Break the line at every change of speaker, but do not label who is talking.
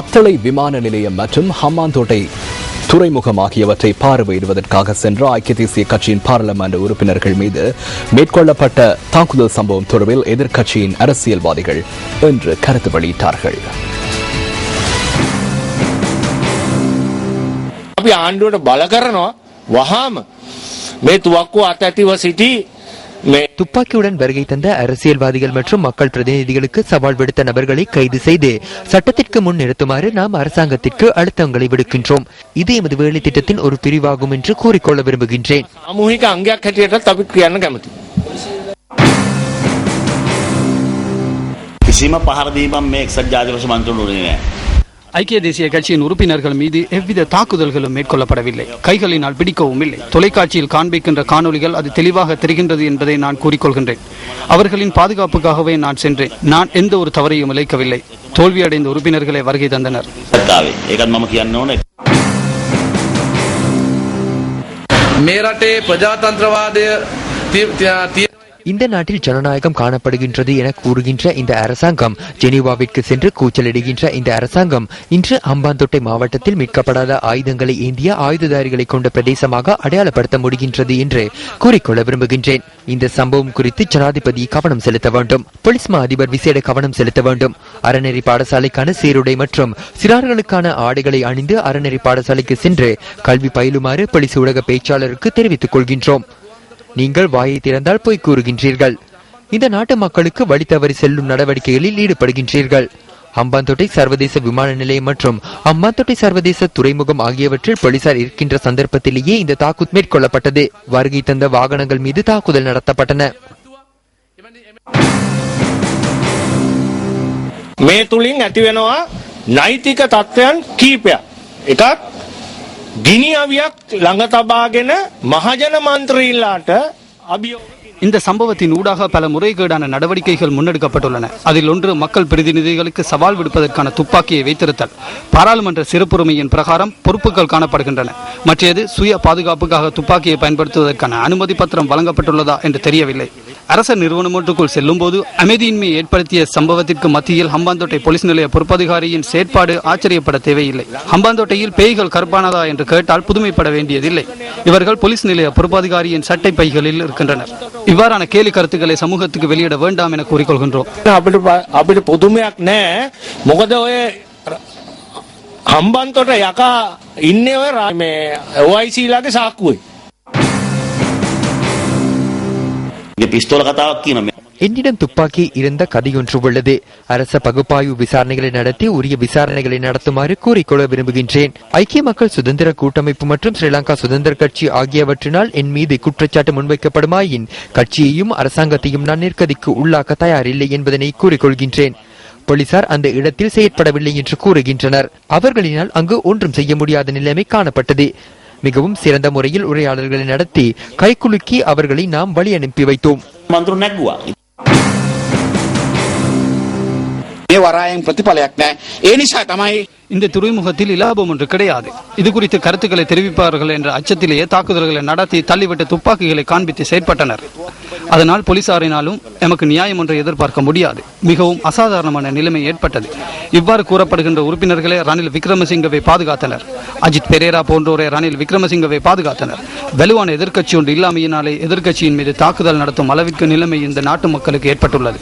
மத்தளை விமான நிலையம் மற்றும் ஹம்பாந்தோட்டை துறைமுகம் ஆகியவற்றை பார்வையிடுவதற்காக சென்ற ஐக்கிய தேசிய கட்சியின் பாராளுமன்ற உறுப்பினர்கள் மீது மேற்கொள்ளப்பட்ட தாக்குதல் சம்பவம் தொடர்பில் எதிர்க்கட்சியின் அரசியல்வாதிகள் இன்று கருத்து வெளியிட்டார்கள்.
துப்பாக்கியுடன் வருகை தந்த அரசியல்வாதிகள் மற்றும் மக்கள் பிரதிநிதிகளுக்கு சவால் விடுத்த நபர்களை கைது செய்து சட்டத்திற்கு முன் நிறுத்துமாறு நாம் அரசாங்கத்திற்கு அழுத்தங்களை விடுக்கின்றோம். இது எமது வேலை திட்டத்தின் ஒரு பிரிவாகும் என்று கூறிக்கொள்ள விரும்புகின்றேன்.
ஐக்கிய தேசிய கட்சியின் உறுப்பினர்கள் மீது எவ்வித தாக்குதல்களும் மேற்கொள்ளப்படவில்லை. கைகளினால் பிடிக்கவும் இல்லை. தொலைக்காட்சியில் காண்பிக்கின்ற காணொலிகள் அது தெளிவாக தெரிகின்றது என்பதை நான் கூறிக்கொள்கின்றேன். அவர்களின் பாதுகாப்புக்காகவே நான் சென்றேன். நான் எந்த ஒரு தவறையும் இழைக்கவில்லை. தோல்வியடைந்த உறுப்பினர்களை வருகை தந்தனர்.
இந்த நாட்டில் ஜனநாயகம் காணப்படுகின்றது என கூறுகின்ற இந்த அரசாங்கம், ஜெனீவாவிற்கு சென்று கூச்சலிடுகின்ற இந்த அரசாங்கம் இன்று ஹம்பாந்தோட்டை மாவட்டத்தில் மீட்கப்படாத ஆயுதங்களை ஏந்திய ஆயுததாரிகளை கொண்ட பிரதேசமாக அடையாளப்படுத்த முடிகின்றது என்று கூறிக்கொள்ள விரும்புகின்றேன். இந்த சம்பவம் குறித்து ஜனாதிபதி கவனம் செலுத்த வேண்டும். போலீஸ் மா அதிபர் விசேட கவனம் செலுத்த வேண்டும். அறநெறி பாடசாலைக்கான சீருடை மற்றும் சிறார்களுக்கான ஆடைகளை அணிந்து அறநெறி பாடசாலைக்கு சென்று கல்வி பயிலுமாறு போலீஸ் ஊடக பேச்சாளருக்கு தெரிவித்துக் கொள்கின்றோம். நீங்கள் வாயை திறந்தால் போய் கூறுகின்றீர்கள். இந்த நாட்டு மக்களுக்கு வழி தவறி செல்லும் நடவடிக்கைகளில் ஈடுபடுகின்றீர்கள். ஹம்பாந்தோட்டை சர்வதேச விமான நிலையம் மற்றும் ஹம்பாந்தோட்டை சர்வதேச துறைமுகம் ஆகியவற்றில் போலீசார் இருக்கின்ற சந்தர்ப்பத்திலேயே இந்த தாக்குதல் மேற்கொள்ளப்பட்டது. வருகை தந்த வாகனங்கள் மீது தாக்குதல் நடத்தப்பட்டன.
මේ තුලින් ඇති වෙනවා නෛතික තත්ත්වයන් කීපයක්. එකක් ගිනි අවියක් ළඟ තබාගෙන මහජන මන්ත්‍රීලාට අභියෝග.
இந்த சம்பவத்தின் ஊடாக பல முறைகேடான நடவடிக்கைகள் முன்னெடுக்கப்பட்டுள்ளன. அதில் ஒன்று மக்கள் பிரதிநிதிகளுக்கு சவால் விடுப்பதற்கான துப்பாக்கியை வைத்திருத்தல். பாராளுமன்ற சிறப்புரிமையின் பிரகாரம் பொறுப்புகள் காணப்படுகின்றன. மற்றது சுய பாதுகாப்புக்காக துப்பாக்கியை பயன்படுத்துவதற்கான அனுமதி பத்திரம் வழங்கப்பட்டுள்ளதா என்று தெரியவில்லை. அரச நிறுவனம் ஒன்றுக்குள் செல்லும் போது அமைதியின்மையை ஏற்படுத்திய சம்பவத்திற்கு மத்தியில் ஹம்பாந்தோட்டை போலீஸ் நிலைய பொறுப்பதிகாரியின் செயற்பாடு ஆச்சரியப்பட தேவையில்லை. ஹம்பாந்தோட்டையில் பேய்கள் கற்பானதா என்று கேட்டால் புதுமைப்பட வேண்டியதில்லை. இவர்கள் போலீஸ் நிலைய பொறுப்பதிகாரியின் சட்டை பைகளில் இருக்கின்றனர். இவ்வாறான கேலி கருத்துக்களை சமூகத்துக்கு வெளியிட வேண்டாம் என கூறிக்கொள்கின்றோம்.
හම්බන්තොට යකා ඉන්නේ ඔය මේ OIC-ලාගේ සාක්කුවේ.
என்னிடம் துப்பாக்கி இருந்த கதையொன்று உள்ளது. அரச பகுப்பாய்வு விசாரணைகளை நடத்தி உரிய விசாரணைகளை நடத்துமாறு கூறிக்கொள்ள விரும்புகின்றேன். ஐக்கிய மக்கள் சுதந்திர கூட்டமைப்பு மற்றும் ஸ்ரீலங்கா சுதந்திர கட்சி ஆகியவற்றினால் என் மீது குற்றச்சாட்டு முன்வைக்கப்படுமாயின் கட்சியையும் அரசாங்கத்தையும் நான் நிர்கதிக்கு உள்ளாக்க தயாரில்லை என்பதனை கூறிக்கொள்கின்றேன். போலீசார் அந்த இடத்தில் செயற்படவில்லை என்று கூறுகின்றனர். அவர்களினால் அங்கு ஒன்றும் செய்ய முடியாத நிலைமை காணப்பட்டது. மிகவும் சிறந்த முறையில் உரையாடல்களை நடத்தி கைக்குலுக்கி அவர்களை நாம் வழி அனுப்பி வைத்தோம்.
இந்த துறைமுகத்தில் இலாபம் ஒன்று கிடையாது. இது குறித்து கருத்துக்களை தெரிவிப்பார்கள் என்ற அச்சத்திலேயே தாக்குதல்களை நடத்தி தள்ளிவிட்ட துப்பாக்கிகளை காண்பித்து செயற்பட்டனர். அதனால் போலீசாரினாலும் எமக்கு நியாயம் ஒன்றை எதிர்பார்க்க முடியாது. மிகவும் அசாதாரணமான நிலைமை ஏற்பட்டது. இவ்வாறு கூறப்படுகின்ற உறுப்பினர்களே ரணில் விக்ரமசிங்கவை பாதுகாத்தனர். அஜித் பெரேரா போன்றோரை ரணில் விக்ரமசிங்கவை பாதுகாத்தனர். வலுவான எதிர்க்கட்சி ஒன்று இல்லாமையினாலே எதிர்க்கட்சியின் மீது தாக்குதல் நடத்தும் அளவிற்கு நிலைமை இந்த நாட்டு மக்களுக்கு ஏற்பட்டுள்ளது.